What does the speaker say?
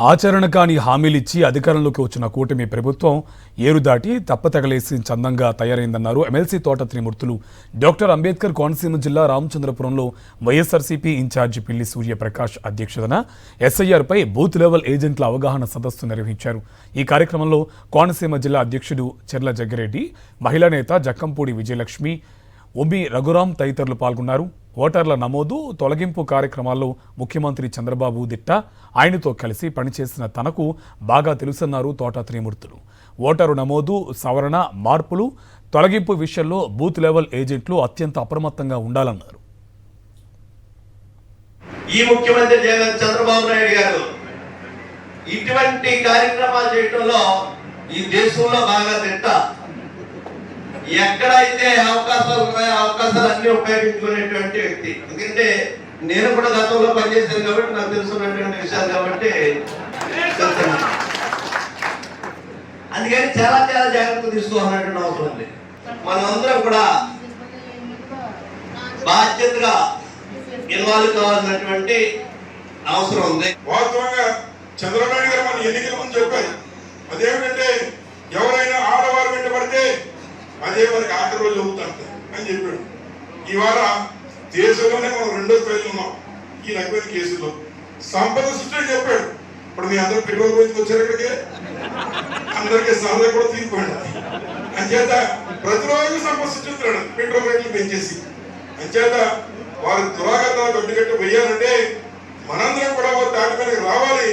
ఆచరణ కాని హామీలిచ్చి అధికారంలోకి వచ్చిన కూటమి ప్రభుత్వం ఏరు దాటి తప్పతగలేసి చందంగా తయారైందన్నారు ఎమ్మెల్సీ తోట త్రిమూర్తులు. డాక్టర్ అంబేద్కర్ కోనసీమ జిల్లా రామచంద్రపురంలో వైఎస్ఆర్సీపీ ఇన్ఛార్జి పిల్లి సూర్యప్రకాష్ అధ్యక్షతన ఎస్ఐఆర్పై బూత్ లెవెల్ ఏజెంట్ల అవగాహన సదస్సు నిర్వహించారు. ఈ కార్యక్రమంలో కోనసీమ జిల్లా అధ్యక్షుడు చెర్ల జగ్గిరెడ్డి, మహిళా నేత జక్కంపూడి విజయలక్ష్మి, ఉమ్మి రఘురాం తదితరులు పాల్గొన్నారు. ఓటర్ల నమోదు, తొలగింపు కార్యక్రమాల్లో ముఖ్యమంత్రి చంద్రబాబు దిట్ట, ఆయనతో కలిసి పనిచేసిన తనకు బాగా తెలుసన్నారు తోట త్రిమూర్తులు. ఓటరు నమోదు, సవరణ, మార్పులు, తొలగింపు విషయంలో బూత్ లెవెల్ ఏజెంట్లు అత్యంత అప్రమత్తంగా ఉండాలన్నారు. ఈ ముఖ్యమంత్రి చంద్రబాబు నాయుడు గారు ఇటువంటి కార్యక్రమాలు చేయడంలో ఈ దేశంలో బాగా దిట్ట. ఎక్కడైతే అవకాశాలు ఉన్నాయో అవకాశాలన్నీ ఉపయోగించుకునేటువంటి వ్యక్తి. ఎందుకంటే నేను కూడా గతంలో పనిచేశాను కాబట్టి నాకు తెలుసున్నటువంటి విషయాలు కాబట్టి అందుకని చాలా చాలా జాగ్రత్తలు తీసుకోవాలన్నటువంటి అవసరం ఉంది. మనమందరం కూడా బాధ్యతగా ఇన్వాల్వ్ కావాల్సినటువంటి అవసరం ఉంది. వాస్తవంగా చంద్రబాబు నాయుడు గారు మన ఎన్నికల ముందు చెప్పారు, అదేమిటంటే ఎవరైనా ఆడవారు వెంట పడితే అదే మనకి ఆఖరి రోజు అవుతాంట అని చెప్పాడు. ఇవాళ దేశంలోనే మనం 2వ స్థాయిలో ఉన్నాం ఈ రకమైన కేసుల్లో. సంపద సృష్టి చెప్పాడు. ఇప్పుడు మీ అందరూ పెట్రోల్ గురించి వచ్చారు, ఇక్కడికి అందరికీ సరదా కూడా తీరిపోయాడు. అంచేత ప్రతిరోజు సంపద సృష్టిస్తున్నాడు పెట్రోల్ రేట్లు పెంచేసి. అంచేత వారి దురాగతాలు గడ్డగట్టు వెయ్యాలంటే మనందరం కూడా వారి దాటి మీదకి రావాలి.